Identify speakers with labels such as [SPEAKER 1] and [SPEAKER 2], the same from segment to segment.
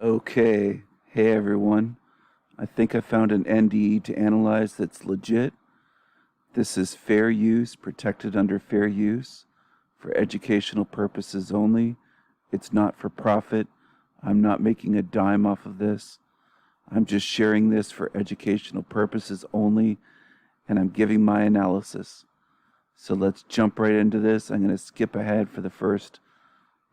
[SPEAKER 1] Okay, hey everyone. I think I found an NDE to analyze that's legit. This is fair use, protected under fair use, for educational purposes only. It's not for profit. I'm not making a dime off of this. I'm just sharing this for educational purposes only, and I'm giving my analysis. So let's jump right into this. I'm going to skip ahead for the first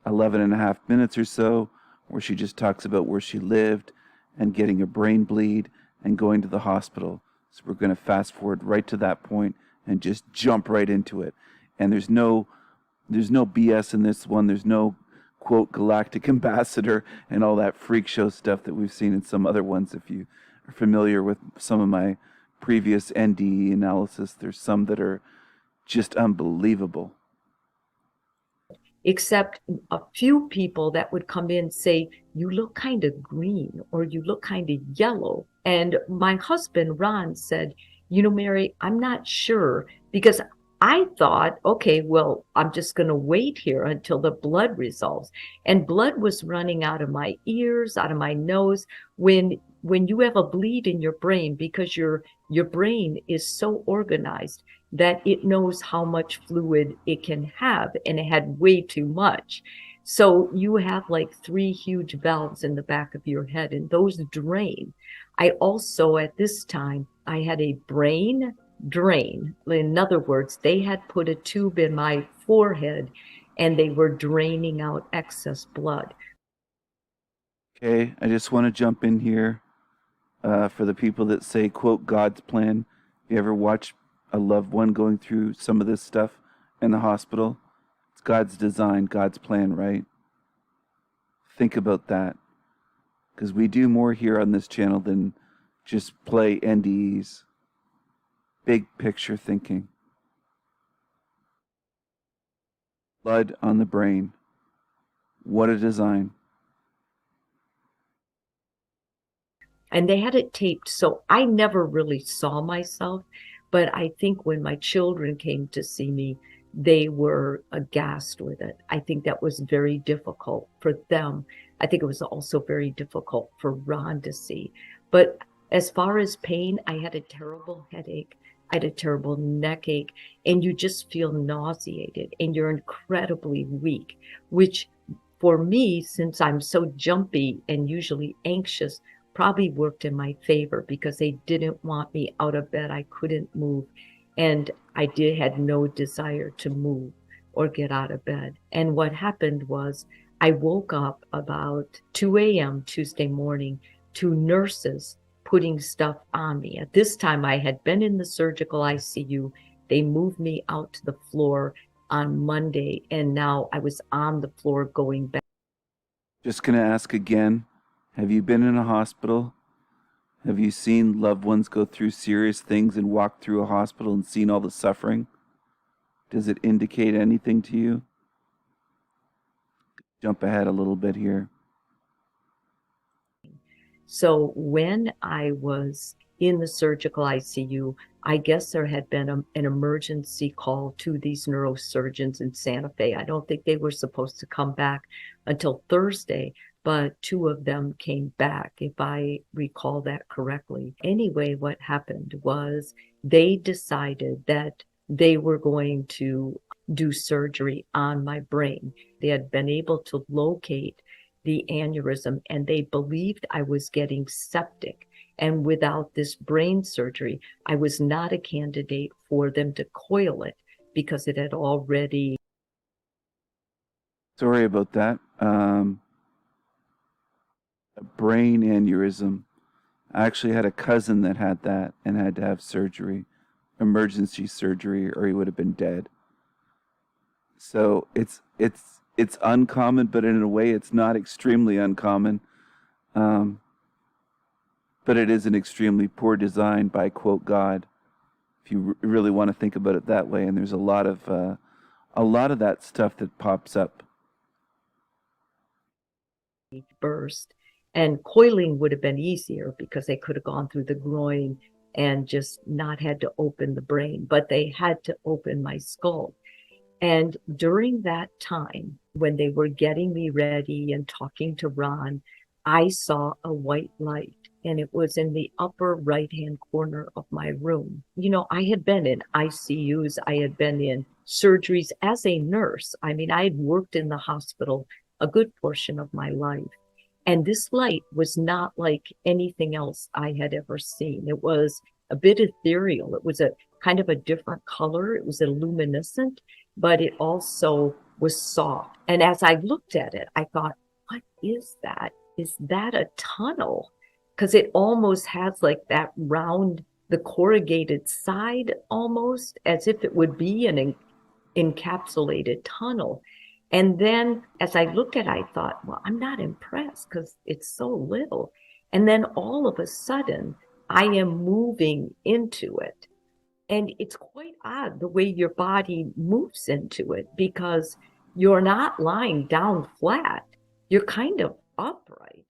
[SPEAKER 1] 11 and a half minutes or so, where she just talks about where she lived and getting a brain bleed and going to the hospital. So we're going to fast forward right to that point and just jump right into it. And there's no BS in this one. There's no quote galactic ambassador and all that freak show stuff that we've seen in some other ones. If you are familiar with some of my previous NDE analysis, there's some that are just unbelievable.
[SPEAKER 2] Except a few people that would come in and say, you look kind of green or you look kind of yellow. And my husband, Ron, said, Mary, I'm not sure because I thought, okay, well, I'm just going to wait here until the blood resolves. And blood was running out of my ears, out of my nose. When you have a bleed in your brain, because your brain is so organized that it knows how much fluid it can have, and it had way too much. So you have like three huge valves in the back of your head, and those drain. I also, at this time, I had a brain drain. In other words, they had put a tube in my forehead and they were draining out excess blood.
[SPEAKER 1] Okay, I just want to jump in here for the people that say, quote, God's plan. You ever watch a loved one going through some of this stuff in the hospital? It's God's design, God's plan, right? Think about that. Because we do more here on this channel than just play NDEs. Big picture thinking. Blood on the brain. What a design.
[SPEAKER 2] And they had it taped, so I never really saw myself. But I think when my children came to see me, they were aghast with it. I think that was very difficult for them. I think it was also very difficult for Ron to see. But as far as pain, I had a terrible headache. I had a terrible neck ache, and you just feel nauseated and you're incredibly weak, which for me, since I'm so jumpy and usually anxious, probably worked in my favor because they didn't want me out of bed. I couldn't move, and I had no desire to move or get out of bed. And what happened was I woke up about 2 a.m. Tuesday morning to nurses putting stuff on me. At this time, I had been in the surgical ICU. They moved me out to the floor on Monday, and now I was on the floor going back.
[SPEAKER 1] Just gonna ask again, have you been in a hospital? Have you seen loved ones go through serious things and walk through a hospital and seen all the suffering? Does it indicate anything to you? Jump ahead a little bit here.
[SPEAKER 2] So when I was in the surgical ICU, I guess there had been an emergency call to these neurosurgeons in Santa Fe. I don't think they were supposed to come back until Thursday, but two of them came back, if I recall that correctly. Anyway, what happened was they decided that they were going to do surgery on my brain. They had been able to locate the aneurysm, and they believed I was getting septic. And without this brain surgery, I was not a candidate for them to coil it because it had already.
[SPEAKER 1] Sorry about that. A brain aneurysm. I actually had a cousin that had that and had to have surgery, emergency surgery, or he would have been dead. So it's uncommon, but in a way, it's not extremely uncommon. Um, but it is an extremely poor design by quote God, if you really want to think about it that way. And there's a lot of that stuff that pops up.
[SPEAKER 2] Burst. And coiling would have been easier because they could have gone through the groin and just not had to open the brain, but they had to open my skull. And during that time, when they were getting me ready and talking to Ron, I saw a white light, and it was in the upper right-hand corner of my room. You know, I had been in ICUs, I had been in surgeries as a nurse. I mean, I had worked in the hospital a good portion of my life. And this light was not like anything else I had ever seen. It was a bit ethereal. It was a kind of a different color. It was luminescent, but it also was soft. And as I looked at it, I thought, what is that? Is that a tunnel? Because it almost has like that round, the corrugated side almost, as if it would be an encapsulated tunnel. And then as I look at it, I thought, well, I'm not impressed because it's so little. And then all of a sudden, I am moving into it. And it's quite odd the way your body moves into it because you're not lying down flat. You're kind of upright.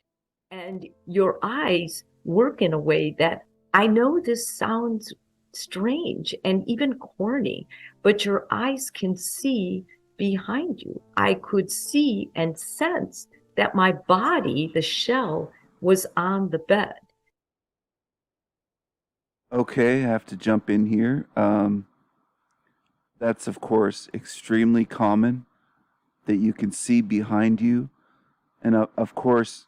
[SPEAKER 2] And your eyes work in a way that I know this sounds strange and even corny, but your eyes can see behind you. I could see and sense that my body, the shell, was on the bed.
[SPEAKER 1] Okay, I have to jump in here. That's, of course, extremely common that you can see behind you. And of course,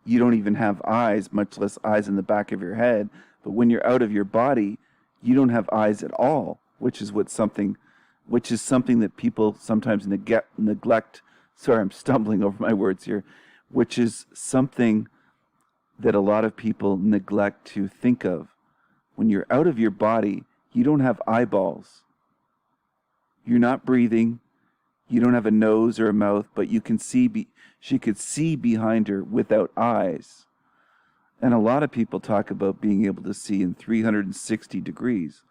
[SPEAKER 1] you don't even have eyes, much less eyes in the back of your head. But when you're out of your body, you don't have eyes at all, which is something that people sometimes neglect. Sorry, I'm stumbling over my words here. Which is something that a lot of people neglect to think of. When you're out of your body, you don't have eyeballs. You're not breathing. You don't have a nose or a mouth, but you can see. She could see behind her without eyes. And a lot of people talk about being able to see in 360 degrees,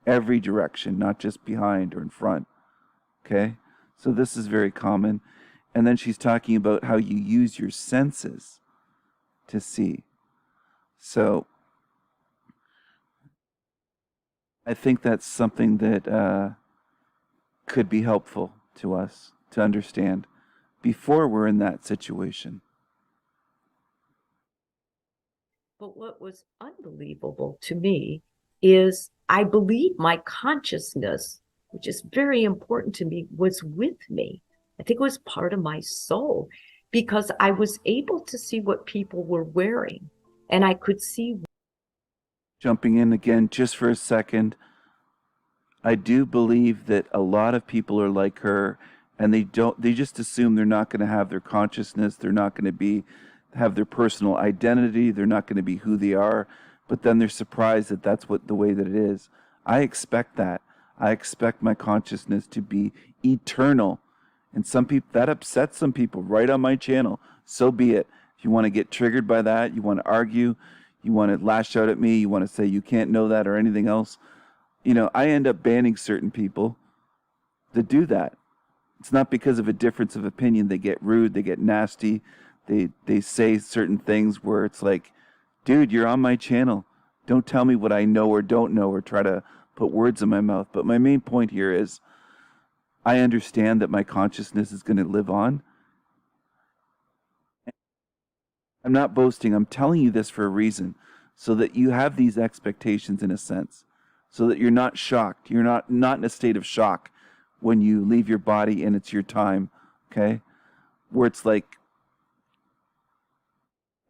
[SPEAKER 1] every direction, not just behind or in front. Okay? So this is very common. And then she's talking about how you use your senses to see. So I think that's something that could be helpful to us to understand before we're in that situation.
[SPEAKER 2] But what was unbelievable to me is I believe my consciousness, which is very important to me, was with me. I think it was part of my soul because I was able to see what people were wearing and I could see.
[SPEAKER 1] Jumping in again just for a second, I do believe that a lot of people are like her and they just assume they're not going to have their consciousness, they're not going to have their personal identity, they're not going to be who they are, but then they're surprised that that's the way that it is. I expect that. I expect my consciousness to be eternal. And some people, that upsets some people right on my channel. So be it. If you want to get triggered by that, you want to argue, you want to lash out at me, you want to say you can't know that or anything else, I end up banning certain people that do that. It's not because of a difference of opinion. They get rude, they get nasty, they say certain things where it's like, dude, you're on my channel. Don't tell me what I know or don't know or try to put words in my mouth. But my main point here is I understand that my consciousness is going to live on. I'm not boasting. I'm telling you this for a reason, so that you have these expectations in a sense, so that you're not shocked. You're not in a state of shock when you leave your body and it's your time, okay? Where it's like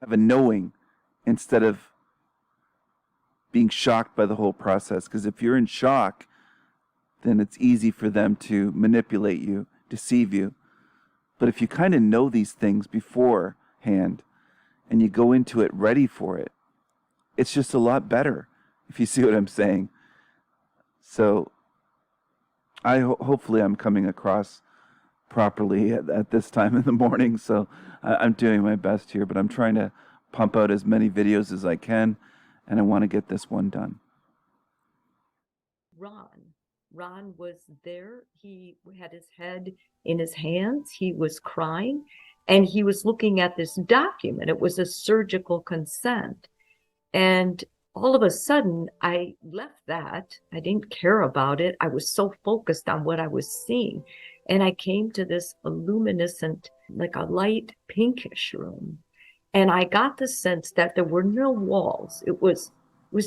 [SPEAKER 1] have a knowing instead of being shocked by the whole process. Because if you're in shock, then it's easy for them to manipulate you, deceive you. But if you kind of know these things beforehand and you go into it ready for it, it's just a lot better, if you see what I'm saying. So hopefully I'm coming across properly at this time in the morning. So I'm doing my best here, but I'm trying to pump out as many videos as I can, and I want to get this one done.
[SPEAKER 2] Ron was there. He had his head in his hands. He was crying, and he was looking at this document. It was a surgical consent. And all of a sudden, I left that. I didn't care about it. I was so focused on what I was seeing. And I came to this luminescent, like a light pinkish room. And I got the sense that there were no walls. It was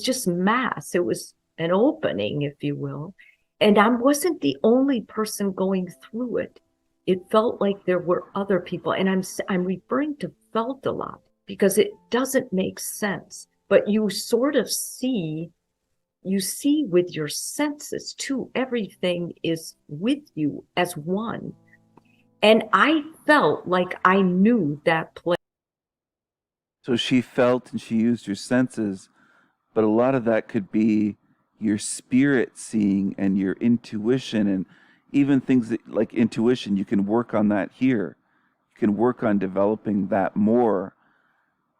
[SPEAKER 2] just mass. It was an opening, if you will. And I wasn't the only person going through it. It felt like there were other people. And I'm referring to felt a lot because it doesn't make sense. But you sort of you see with your senses too. Everything is with you as one. And I felt like I knew that place.
[SPEAKER 1] So she felt and she used her senses, but a lot of that could be your spirit seeing and your intuition, and even things that, like intuition, you can work on that here. You can work on developing that more.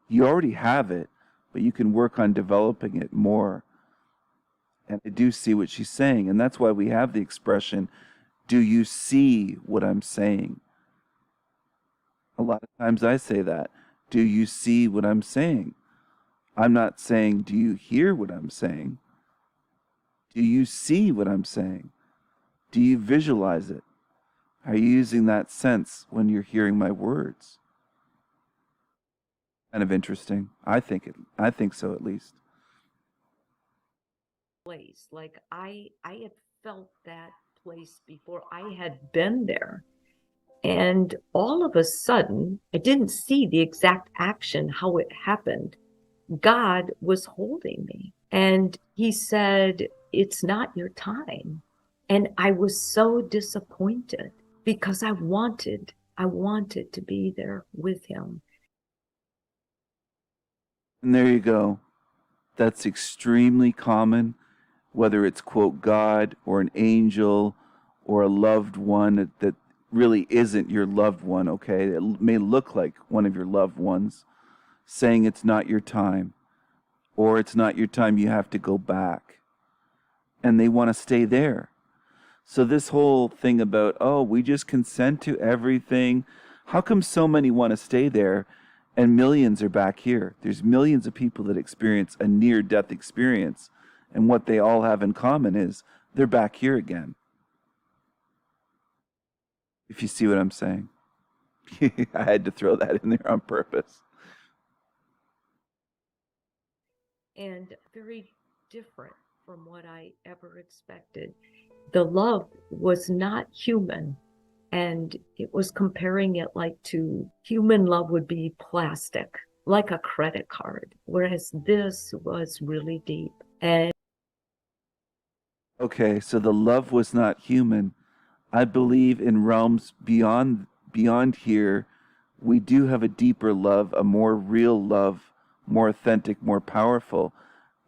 [SPEAKER 1] You already have it, but you can work on developing it more. And I do see what she's saying, and that's why we have the expression, do you see what I'm saying? A lot of times I say that. Do you see what I'm saying? I'm not saying, do you hear what I'm saying? Do you see what I'm saying? Do you visualize it? Are you using that sense when you're hearing my words? Kind of interesting. I think so, at least.
[SPEAKER 2] Place. Like I had felt that place before. I had been there. And all of a sudden, I didn't see the exact action, how it happened. God was holding me and he said, it's not your time. And I was so disappointed because I wanted to be there with him.
[SPEAKER 1] And there you go. That's extremely common, whether it's, quote, God or an angel or a loved one that really isn't your loved one, okay? It may look like one of your loved ones saying it's not your time, or it's not your time, you have to go back. And they want to stay there. So this whole thing about, oh, we just consent to everything. How come so many want to stay there and millions are back here? There's millions of people that experience a near-death experience, and what they all have in common is they're back here again. If you see what I'm saying. I had to throw that in there on purpose.
[SPEAKER 2] And very different from what I ever expected. The love was not human. And it was comparing it like to human love would be plastic, like a credit card, whereas this was really deep. And
[SPEAKER 1] Okay, so the love was not human. I believe in realms beyond here, we do have a deeper love, a more real love, more authentic, more powerful.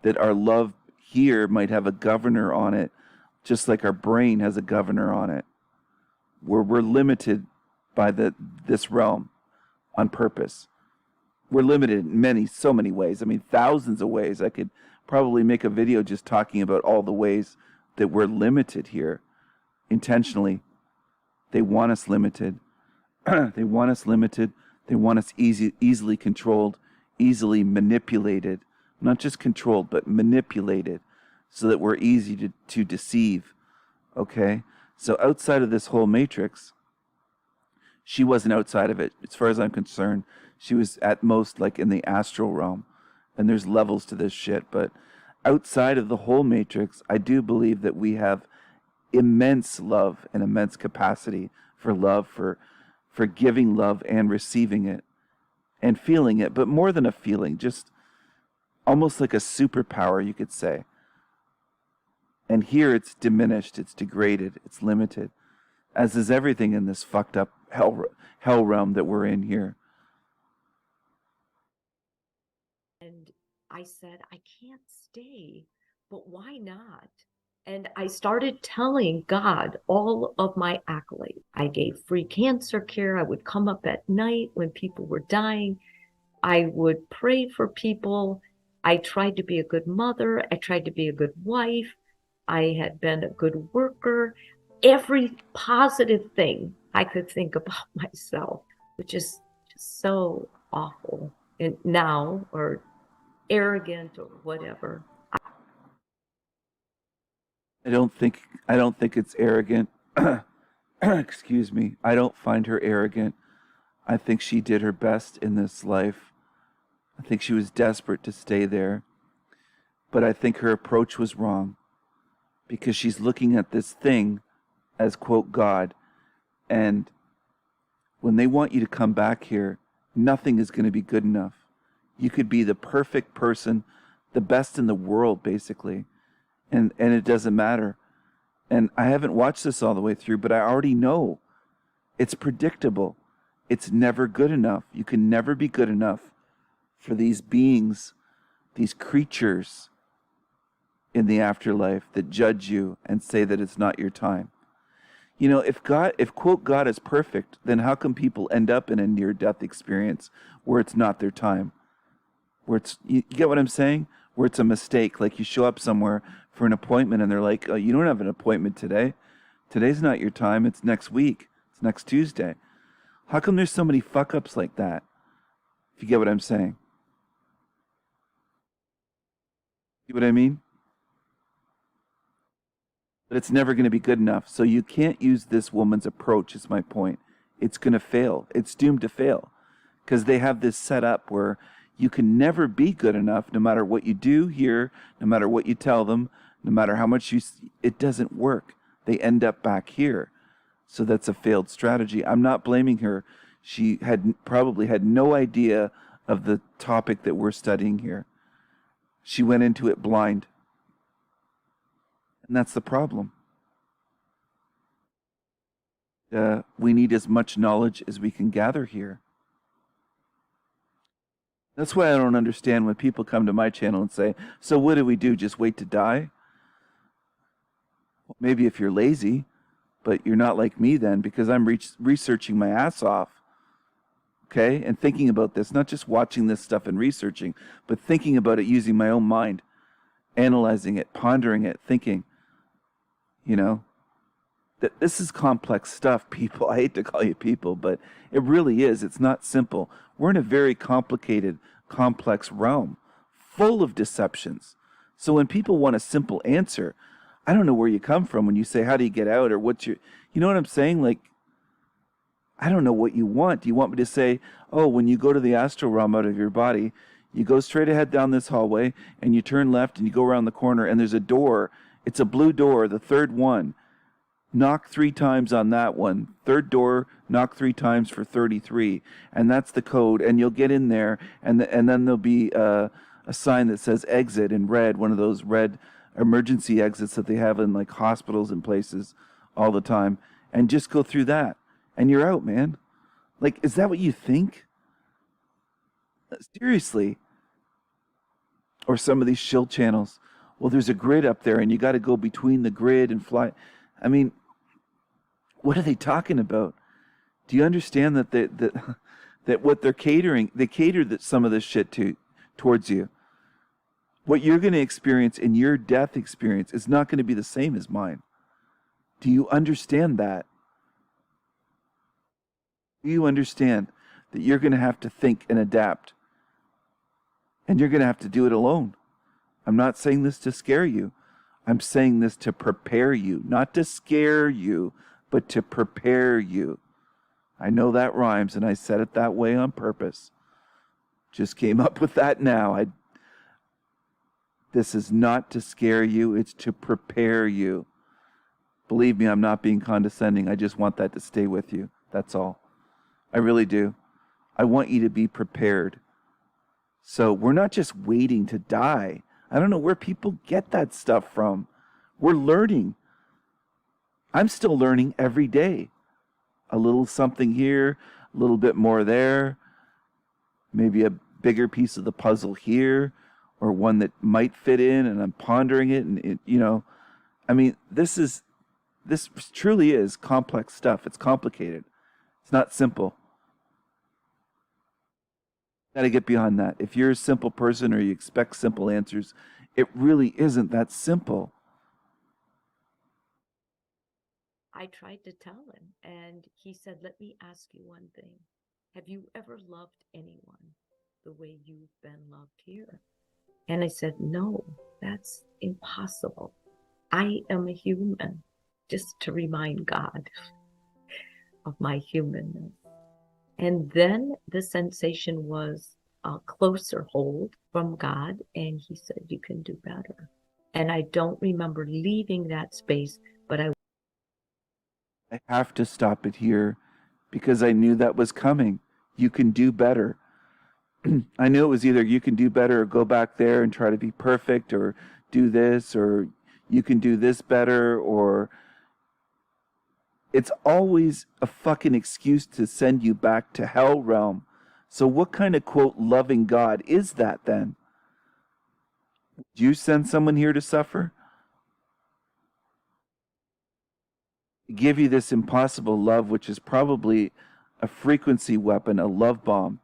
[SPEAKER 1] That our love here might have a governor on it, just like our brain has a governor on it. Where we're limited by this realm on purpose. We're limited in so many ways. I mean, thousands of ways. I could probably make a video just talking about all the ways that we're limited here intentionally. They want us limited. They want us limited. They want us easily controlled, easily manipulated. Not just controlled, but manipulated so that we're easy to deceive. Okay? So outside of this whole matrix, she wasn't outside of it. As far as I'm concerned, she was at most like in the astral realm. And there's levels to this shit. But outside of the whole matrix, I do believe that we have immense love and immense capacity for love, for giving love and receiving it and feeling it. But more than a feeling, just almost like a superpower, you could say. And here it's diminished, it's degraded, it's limited, as is everything in this fucked up hell realm that we're in here.
[SPEAKER 2] and I said, I can't stay, but why not? And I started telling God all of my accolades. I gave free cancer care. I would come up at night when people were dying. I would pray for people. I tried to be a good mother. I tried to be a good wife. I had been a good worker. Every positive thing I could think about myself, which is just so awful. And now, or arrogant or whatever.
[SPEAKER 1] I don't think it's arrogant. Excuse me. I don't find her arrogant. I think she did her best in this life. I think she was desperate to stay there. But I think her approach was wrong because she's looking at this thing as, quote, God. And when they want you to come back here, nothing is going to be good enough. You could be the perfect person, the best in the world, basically. And it doesn't matter. And I haven't watched this all the way through, but I already know it's predictable. It's never good enough. You can never be good enough for these beings, these creatures in the afterlife that judge you and say that it's not your time. You know, if quote, God is perfect, then how come people end up in a near-death experience where it's not their time? Where it's, you get what I'm saying? Where it's a mistake. Like you show up somewhere for an appointment and they're like, oh, you don't have an appointment today. Today's not your time. It's next week. It's next Tuesday. How come there's so many fuck-ups like that? If you get what I'm saying. You know what I mean? But it's never going to be good enough. So you can't use this woman's approach, is my point. It's going to fail. It's doomed to fail. Because they have this set up where you can never be good enough no matter what you do here, no matter what you tell them, no matter how much it doesn't work. They end up back here. So that's a failed strategy. I'm not blaming her. She probably had no idea of the topic that we're studying here. She went into it blind. And that's the problem. We need as much knowledge as we can gather here. That's why I don't understand when people come to my channel and say, so what do we do? Just wait to die? Well, maybe if you're lazy, but you're not like me then, because I'm researching my ass off. Okay? And thinking about this, not just watching this stuff and researching, but thinking about it using my own mind, analyzing it, pondering it, thinking. You know, that this is complex stuff, people. I hate to call you people, but it really is. It's not simple. We're in a very complicated, complex realm, full of deceptions. So when people want a simple answer, I don't know where you come from when you say, how do you get out? Or what's your, you know what I'm saying? Like, I don't know what you want. Do you want me to say, oh, when you go to the astral realm out of your body, you go straight ahead down this hallway and you turn left and you go around the corner and there's a door. It's a blue door, the third one. Knock 3 times on that one. Third door, knock 3 times for 33. And that's the code. And you'll get in there. And then there'll be a sign that says exit in red, one of those red emergency exits that they have in like hospitals and places all the time. And just go through that. And you're out, man. Like, is that what you think? Seriously. Or some of these shill channels. Well, there's a grid up there and you got to go between the grid and fly. I mean, what are they talking about? Do you understand that that what they're catering, they cater some of this shit towards you. What you're going to experience in your death experience is not going to be the same as mine. Do you understand that? Do you understand that you're going to have to think and adapt? And you're going to have to do it alone. I'm not saying this to scare you. I'm saying this to prepare you, not to scare you, but to prepare you. I know that rhymes, and I said it that way on purpose. Just came up with that now. This is not to scare you, it's to prepare you. Believe me, I'm not being condescending. I just want that to stay with you. That's all. I really do. I want you to be prepared. So we're not just waiting to die. I don't know where people get that stuff from. We're learning. I'm still learning every day. A little something here, a little bit more there, maybe a bigger piece of the puzzle here, or one that might fit in, and I'm pondering it, and it, you know, I mean, this truly is complex stuff. It's complicated. It's not simple. Got to get beyond that. If you're a simple person or you expect simple answers, it really isn't that simple.
[SPEAKER 2] I tried to tell him, and he said, let me ask you one thing. Have you ever loved anyone the way you've been loved here? And I said, no, that's impossible. I am a human, just to remind God of my humanness. And then the sensation was, a closer hold from God, and he said, you can do better. And I don't remember leaving that space, but I
[SPEAKER 1] have to stop it here because I knew that was coming. You can do better. I knew it was either you can do better or go back there and try to be perfect or do this or you can do this better, or it's always a fucking excuse to send you back to hell realm. So what kind of quote loving God is that then? Do you send someone here to suffer? Give you this impossible love, which is probably a frequency weapon, a love bomb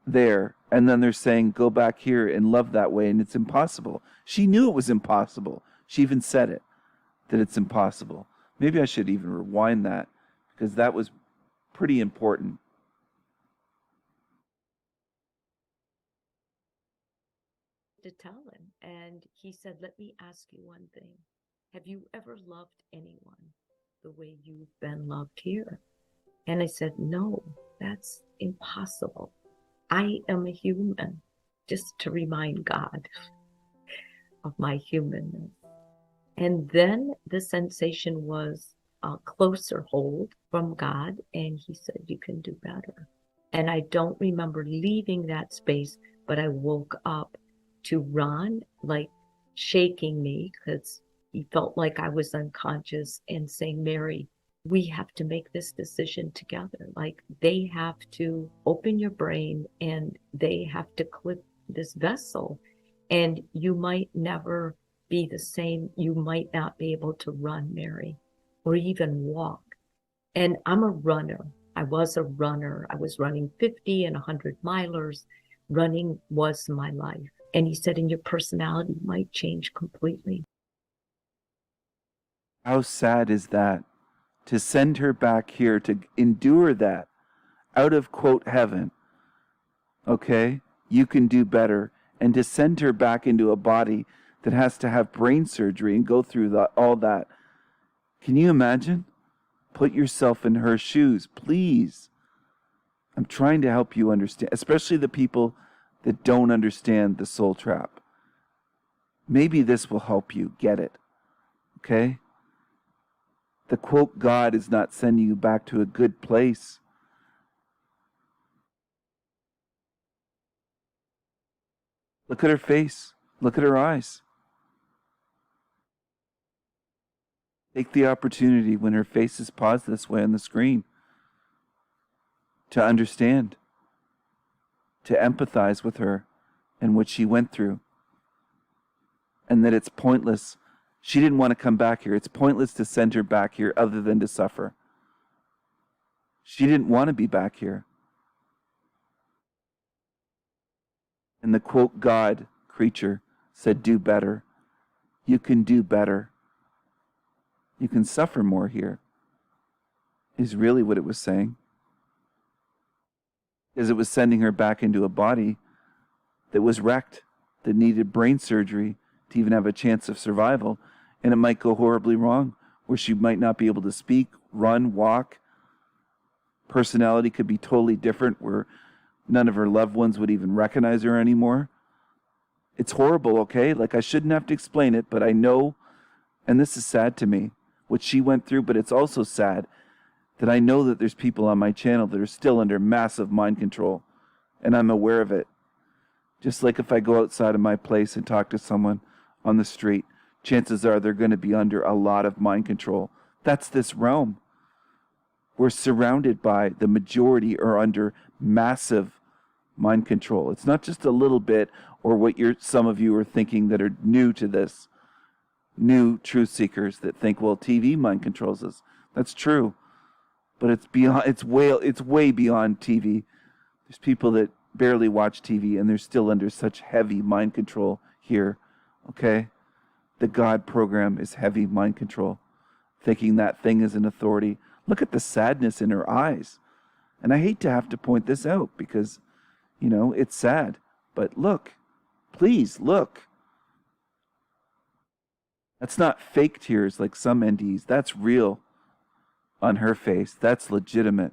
[SPEAKER 1] there. And then they're saying, go back here and love that way. And it's impossible. She knew it was impossible. She even said it, that it's impossible. Maybe I should even rewind that because that was pretty important.
[SPEAKER 2] to tell him. And he said, let me ask you one thing. Have you ever loved anyone the way you've been loved here? And I said, no, that's impossible. I am a human, just to remind God of my humanness. And then the sensation was a closer hold from God, and he said, you can do better. And I don't remember leaving that space, but I woke up to Ron, like shaking me because he felt like I was unconscious, and saying, Mary, we have to make this decision together. Like, they have to open your brain and they have to clip this vessel. And you might never be the same. You might not be able to run, Mary, or even walk. And I'm a runner. I was a runner. I was running 50 and 100 milers. Running was my life. And he said, and your personality might change completely.
[SPEAKER 1] How sad is that? To send her back here to endure that out of, quote, heaven. Okay? You can do better. And to send her back into a body that has to have brain surgery and go through all that. Can you imagine? Put yourself in her shoes, please. I'm trying to help you understand, especially the people that don't understand the soul trap. Maybe this will help you get it. Okay? The quote God is not sending you back to a good place. Look at her face. Look at her eyes. Take the opportunity when her face is paused this way on the screen to understand, to empathize with her and what she went through, and that it's pointless. She didn't want to come back here. It's pointless to send her back here other than to suffer. She didn't want to be back here. And the quote God creature said, do better. You can do better. You can suffer more here, is really what it was saying. Because it was sending her back into a body that was wrecked, that needed brain surgery to even have a chance of survival. And it might go horribly wrong, where she might not be able to speak, run, walk. Personality could be totally different, where none of her loved ones would even recognize her anymore. It's horrible, okay? Like, I shouldn't have to explain it, but I know, and this is sad to me, what she went through, but it's also sad that I know that there's people on my channel that are still under massive mind control, and I'm aware of it. Just like if I go outside of my place and talk to someone on the street, chances are they're going to be under a lot of mind control. That's this realm. We're surrounded by, the majority are under massive mind control. It's not just a little bit, or what some of you are thinking that are new to this, new truth seekers that think, well, TV mind controls us. That's true, but it's beyond. It's way beyond TV. There's people that barely watch TV and they're still under such heavy mind control here. Okay, the God program is heavy mind control, thinking that thing is an authority. Look at the sadness in her eyes, and I hate to have to point this out because, it's sad. But look, please look. That's not fake tears like some NDEs. That's real on her face. That's legitimate.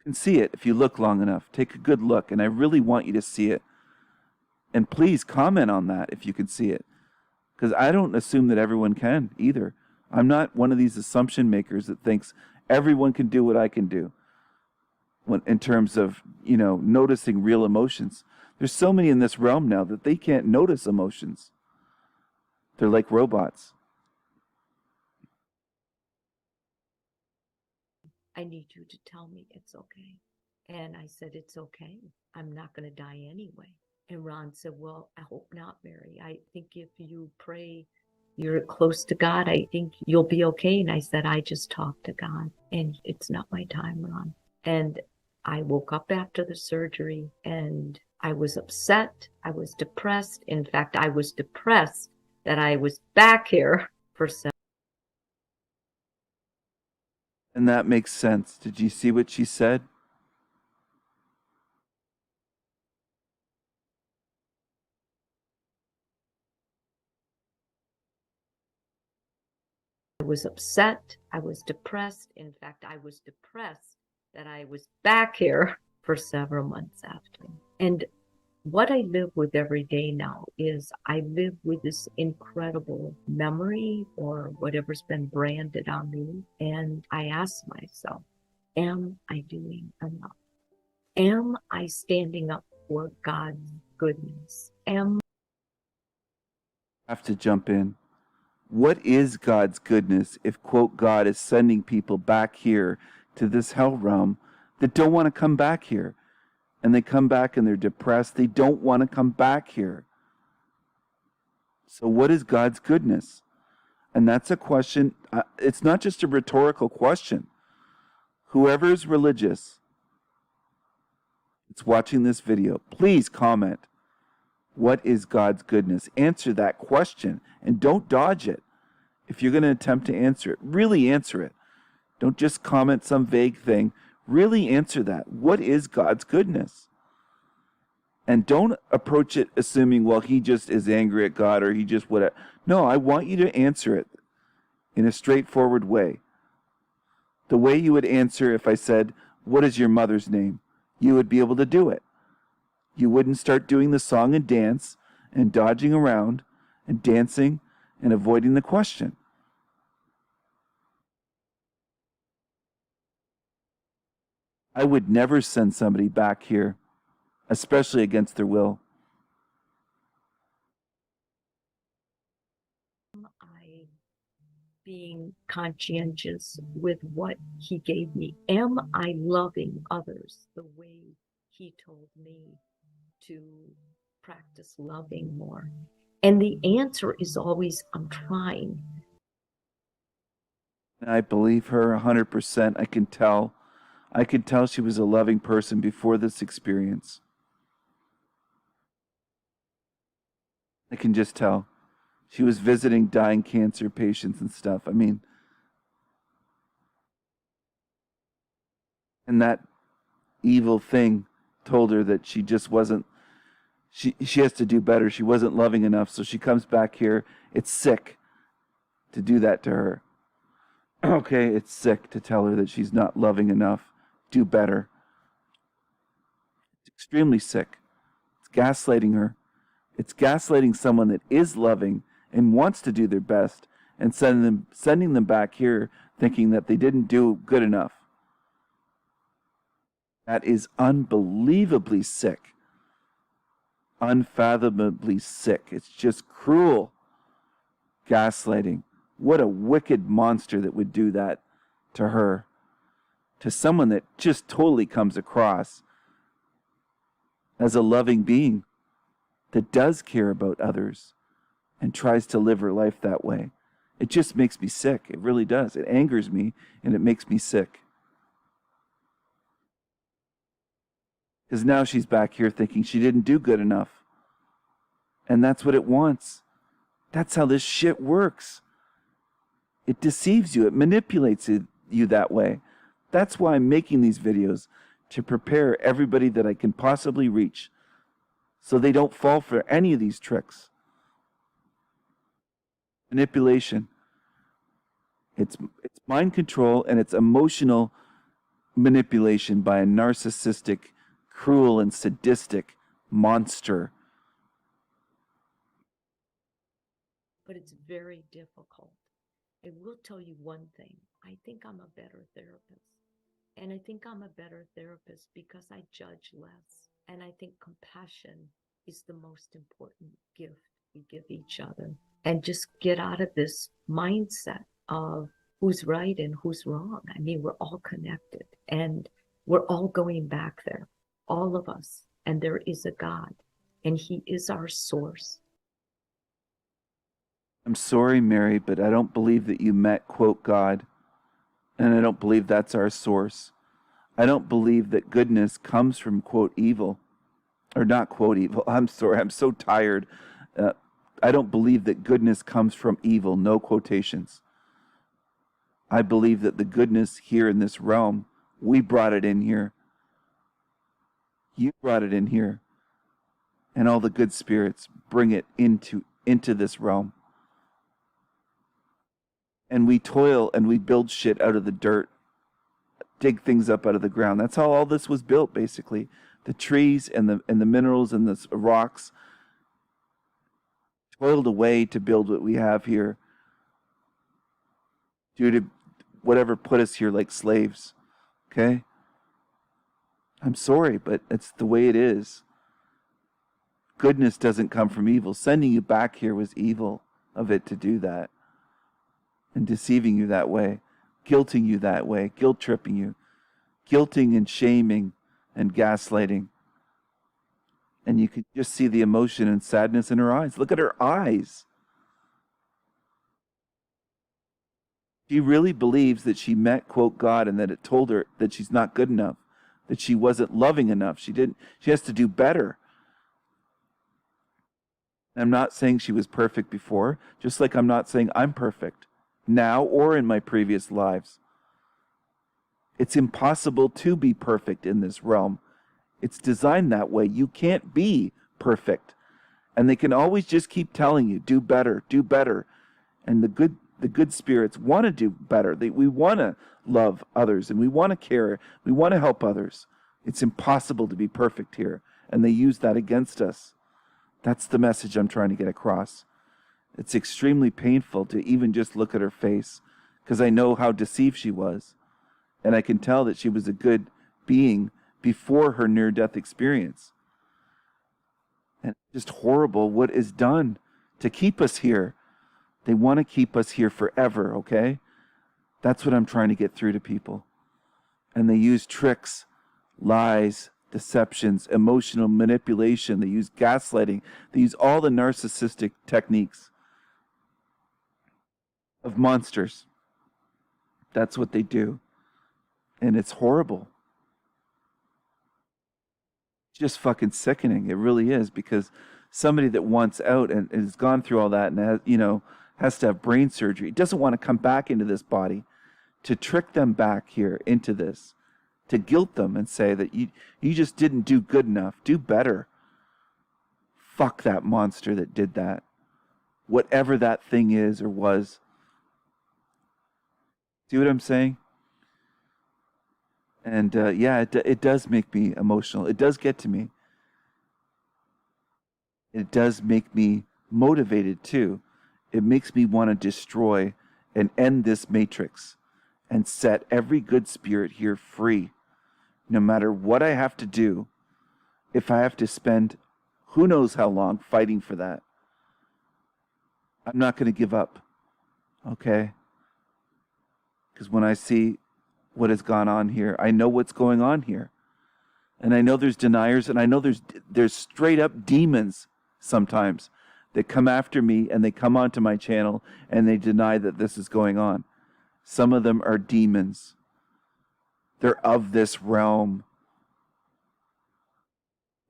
[SPEAKER 1] You can see it if you look long enough. Take a good look, and I really want you to see it. And please comment on that if you can see it. Because I don't assume that everyone can either. I'm not one of these assumption makers that thinks everyone can do what I can do in terms of, noticing real emotions. There's so many in this realm now that they can't notice emotions. They're like robots.
[SPEAKER 2] I need you to tell me it's okay. And I said, it's okay. I'm not going to die anyway. And Ron said, well, I hope not, Mary. I think if you pray you're close to God, I think you'll be okay. And I said, I just talked to God and it's not my time, Ron. And I woke up after the surgery and I was upset. I was depressed. In fact, I was depressed that I was back here for 7.
[SPEAKER 1] And that makes sense. Did you see what she said?
[SPEAKER 2] I was upset. I was depressed. In fact, I was depressed that I was back here for several months after. And what I live with every day now is I live with this incredible memory or whatever's been branded on me. And I ask myself, am I doing enough? Am I standing up for God's goodness?
[SPEAKER 1] I have to jump in. What is God's goodness if, quote, God is sending people back here to this hell realm that don't want to come back here? And they come back and they're depressed. They don't want to come back here. So what is God's goodness? And that's a question. It's not just a rhetorical question. Whoever is religious that's watching this video, please comment. What is God's goodness? Answer that question and don't dodge it. If you're going to attempt to answer it, really answer it. Don't just comment some vague thing. Really answer that. What is God's goodness? And don't approach it assuming, well, he just is angry at God or he just whatever. No, I want you to answer it in a straightforward way. The way you would answer if I said, what is your mother's name? You would be able to do it. You wouldn't start doing the song and dance and dodging around and dancing and avoiding the question. I would never send somebody back here, especially against their will.
[SPEAKER 2] Am I being conscientious with what he gave me? Am I loving others the way he told me to practice loving more? And the answer is always, I'm trying.
[SPEAKER 1] I believe her 100%. I can tell. I could tell she was a loving person before this experience. I can just tell. She was visiting dying cancer patients and stuff. I mean, and that evil thing told her that she just wasn't, she has to do better. She wasn't loving enough. So she comes back here. It's sick to do that to her. Okay, it's sick to tell her that she's not loving enough. Do better. It's extremely sick. It's gaslighting her. It's gaslighting someone that is loving and wants to do their best and sending them back here thinking that they didn't do good enough. That is unbelievably sick. Unfathomably sick. It's just cruel gaslighting. What a wicked monster that would do that to her. To someone that just totally comes across as a loving being that does care about others and tries to live her life that way. It just makes me sick. It really does. It angers me and it makes me sick. Because now she's back here thinking she didn't do good enough. And that's what it wants. That's how this shit works. It deceives you. It manipulates you that way. That's why I'm making these videos, to prepare everybody that I can possibly reach so they don't fall for any of these tricks. Manipulation. It's mind control and it's emotional manipulation by a narcissistic, cruel, and sadistic monster.
[SPEAKER 2] But it's very difficult. I will tell you one thing. I think I'm a better therapist. And I think I'm a better therapist because I judge less. And I think compassion is the most important gift we give each other. And just get out of this mindset of who's right and who's wrong. I mean, we're all connected and we're all going back there, all of us. And there is a God, and He is our source.
[SPEAKER 1] I'm sorry, Mary, but I don't believe that you met, quote, God. And I don't believe that's our source. I don't believe that goodness comes from, quote, evil. Or not, quote, evil. I'm sorry, I'm so tired. I don't believe that goodness comes from evil, no quotations. I believe that the goodness here in this realm, we brought it in here. You brought it in here. And all the good spirits bring it into this realm. And we toil and we build shit out of the dirt, dig things up out of the ground. That's how all this was built, basically. The trees and the minerals and the rocks toiled away to build what we have here, due to whatever put us here like slaves. Okay? I'm sorry, but it's the way it is. Goodness doesn't come from evil. Sending you back here was evil of it to do that. And deceiving you that way, guilting you that way, guilt tripping you, guilting and shaming and gaslighting. And you could just see the emotion and sadness in her eyes. Look at her eyes. She really believes that she met, quote, God, and that it told her that she's not good enough, that she wasn't loving enough. She has to do better. I'm not saying she was perfect before, just like I'm not saying I'm perfect now or in my previous lives. It's impossible to be perfect in this realm. It's designed that way. You can't be perfect. And they can always just keep telling you, do better, do better. And the good spirits want to do better. We want to love others and we want to care. We want to help others. It's impossible to be perfect here. And they use that against us. That's the message I'm trying to get across. It's extremely painful to even just look at her face, because I know how deceived she was. And I can tell that she was a good being before her near-death experience. And it's just horrible what is done to keep us here. They want to keep us here forever, okay? That's what I'm trying to get through to people. And they use tricks, lies, deceptions, emotional manipulation. They use gaslighting. They use all the narcissistic techniques of monsters. That's what they do. And it's horrible. It's just fucking sickening. It really is, because somebody that wants out and has gone through all that and has to have brain surgery, doesn't want to come back into this body, to trick them back here into this, to guilt them and say that you just didn't do good enough. Do better. Fuck that monster that did that. Whatever that thing is or was. See what I'm saying? And yeah, it does make me emotional. It does get to me. It does make me motivated too. It makes me want to destroy and end this matrix and set every good spirit here free. No matter what I have to do, if I have to spend who knows how long fighting for that, I'm not going to give up. Okay? Because when I see what has gone on here, I know what's going on here. And I know there's deniers, and I know there's straight up demons sometimes that come after me and they come onto my channel and they deny that this is going on. Some of them are demons. They're of this realm.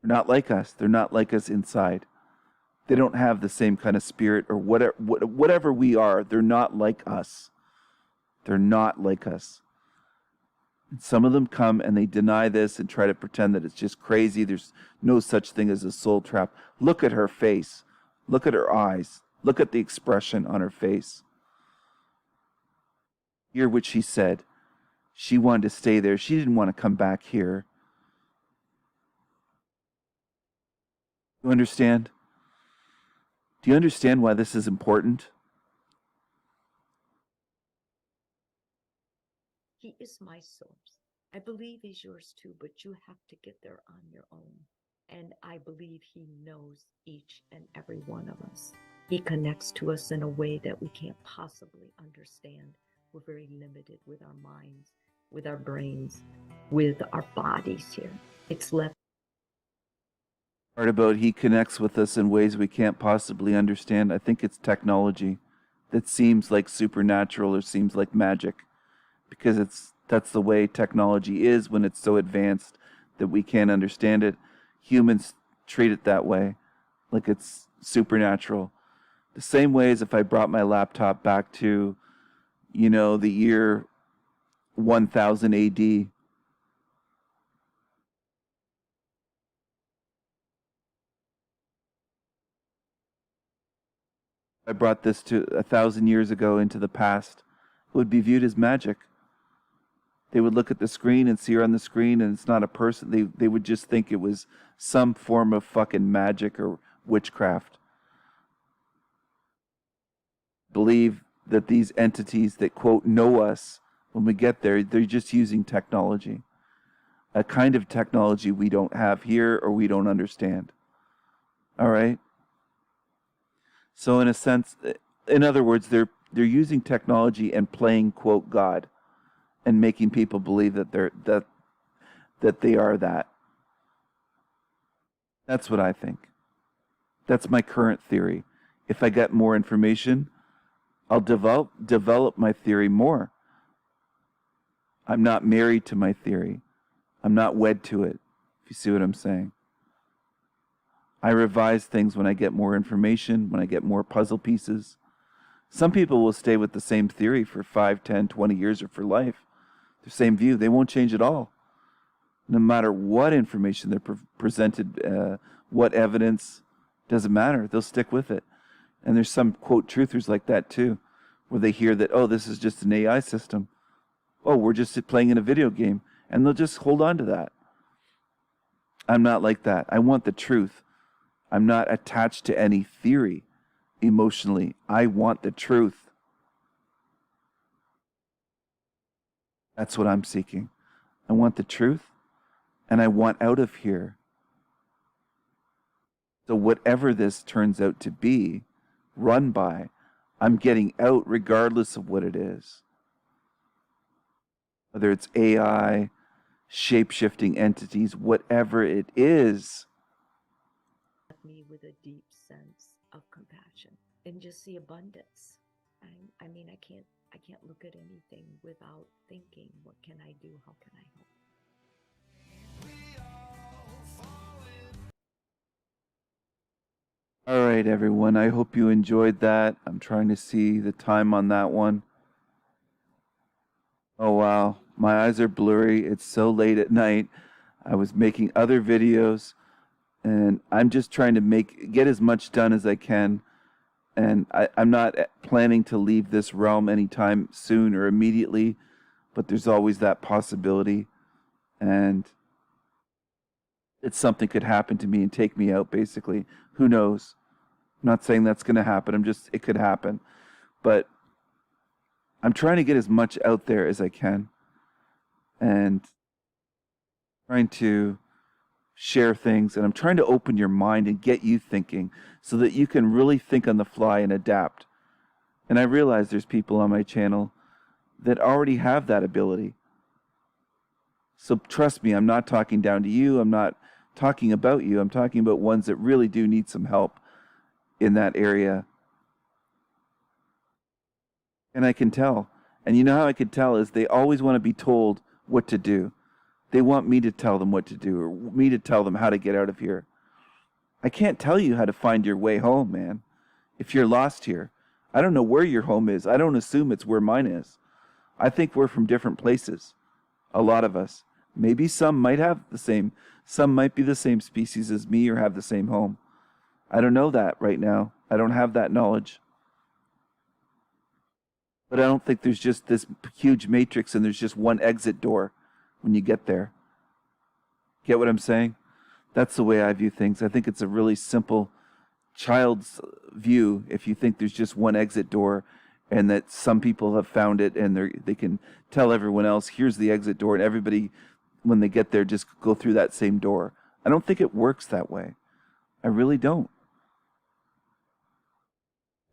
[SPEAKER 1] They're not like us. They're not like us inside. They don't have the same kind of spirit or whatever we are. They're not like us. They're not like us. And some of them come and they deny this and try to pretend that it's just crazy. There's no such thing as a soul trap. Look at her face. Look at her eyes. Look at the expression on her face. Hear what she said. She wanted to stay there. She didn't want to come back here. You understand? Do you understand why this is important?
[SPEAKER 2] He is my source. I believe he's yours too, but you have to get there on your own. And I believe he knows each and every one of us. He connects to us in a way that we can't possibly understand. We're very limited with our minds, with our brains, with our bodies here. It's left.
[SPEAKER 1] Part about he connects with us in ways we can't possibly understand. I think it's technology that seems like supernatural or seems like magic, because that's the way technology is when it's so advanced that we can't understand it. Humans treat it that way, like it's supernatural. The same way as if I brought my laptop back to, the year 1000 AD. I brought this to 1,000 years ago into the past, it would be viewed as magic. They would look at the screen and see her on the screen, and it's not a person. They would just think it was some form of fucking magic or witchcraft. Believe that these entities that, quote, know us, when we get there, they're just using technology. A kind of technology we don't have here or we don't understand. All right? So in a sense, in other words, they're using technology and playing, quote, God, and making people believe that they are that. That's what I think. That's my current theory. If I get more information, I'll develop my theory more. I'm not married to my theory. I'm not wed to it, if you see what I'm saying. I revise things when I get more information, when I get more puzzle pieces. Some people will stay with the same theory for 5, 10, 20 years or for life. The same view. They won't change at all. No matter what information they're presented, what evidence, doesn't matter. They'll stick with it. And there's some, quote, truthers like that too, where they hear that, oh, this is just an AI system. Oh, we're just playing in a video game. And they'll just hold on to that. I'm not like that. I want the truth. I'm not attached to any theory emotionally. I want the truth. That's what I'm seeking. I want the truth, and I want out of here. So whatever this turns out to be, run by, I'm getting out regardless of what it is. Whether it's AI, shape-shifting entities, whatever it is.
[SPEAKER 2] Me with a deep sense of compassion and just see abundance. I mean, I can't look at anything without thinking, what can I do? How can I help?
[SPEAKER 1] All right, everyone. I hope you enjoyed that. I'm trying to see the time on that one. Oh, wow. My eyes are blurry. It's so late at night. I was making other videos, and I'm just trying to get as much done as I can. And I'm not planning to leave this realm anytime soon or immediately, but there's always that possibility. And something could happen to me and take me out, basically. Who knows? I'm not saying that's going to happen. It could happen. But I'm trying to get as much out there as I can. And trying to share things, and I'm trying to open your mind and get you thinking so that you can really think on the fly and adapt. And I realize there's people on my channel that already have that ability. So trust me, I'm not talking down to you. I'm not talking about you. I'm talking about ones that really do need some help in that area. And I can tell. And you know how I can tell is they always want to be told what to do. They want me to tell them what to do, or me to tell them how to get out of here. I can't tell you how to find your way home, man. If you're lost here, I don't know where your home is. I don't assume it's where mine is. I think we're from different places. A lot of us. Maybe some might have some might be the same species as me or have the same home. I don't know that right now. I don't have that knowledge. But I don't think there's just this huge matrix and there's just one exit door when you get there. Get what I'm saying? That's the way I view things. I think it's a really simple child's view if you think there's just one exit door and that some people have found it and they can tell everyone else, here's the exit door, and everybody, when they get there, just go through that same door. I don't think it works that way. I really don't.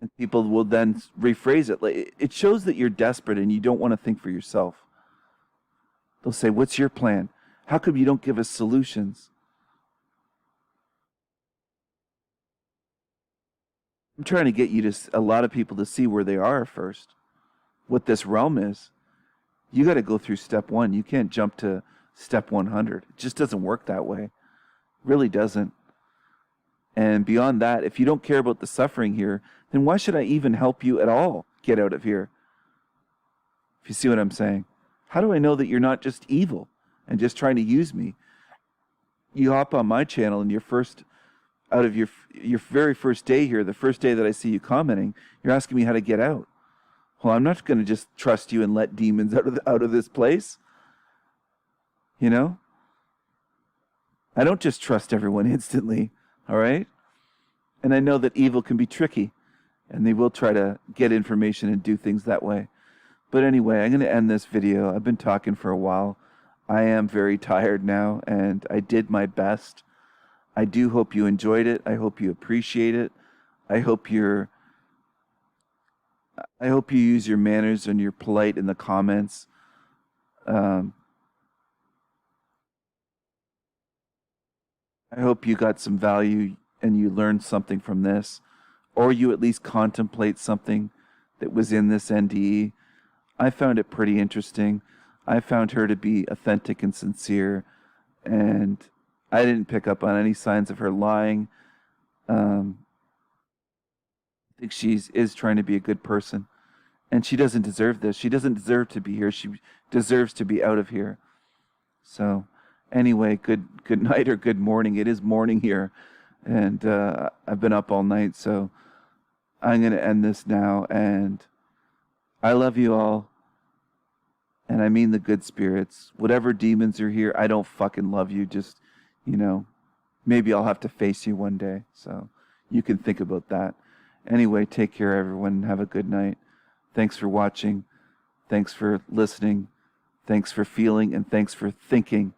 [SPEAKER 1] And people will then rephrase it. Like, it shows that you're desperate and you don't want to think for yourself. They'll say, what's your plan? How come you don't give us solutions? I'm trying to get a lot of people to see where they are first, what this realm is. You got to go through step 1. You can't jump to step 100. It just doesn't work that way. It really doesn't. And beyond that, if you don't care about the suffering here, then why should I even help you at all get out of here? If you see what I'm saying. How do I know that you're not just evil and just trying to use me? You hop on my channel and out of your very first day here, the first day that I see you commenting, you're asking me how to get out. Well, I'm not going to just trust you and let demons out of this place. You know? I don't just trust everyone instantly, all right? And I know that evil can be tricky, and they will try to get information and do things that way. But anyway, I'm going to end this video. I've been talking for a while. I am very tired now, and I did my best. I do hope you enjoyed it. I hope you appreciate it. I hope you use your manners and you're polite in the comments. I hope you got some value and you learned something from this, or you at least contemplate something that was in this NDE. I found it pretty interesting. I found her to be authentic and sincere, and I didn't pick up on any signs of her lying. I think she is trying to be a good person, and she doesn't deserve this. She doesn't deserve to be here. She deserves to be out of here. So anyway, good night or good morning. It is morning here, and I've been up all night, so I'm going to end this now, and I love you all, and I mean the good spirits. Whatever demons are here, I don't fucking love you. Just, maybe I'll have to face you one day, so you can think about that. Anyway, take care, everyone, and have a good night. Thanks for watching. Thanks for listening. Thanks for feeling, and thanks for thinking.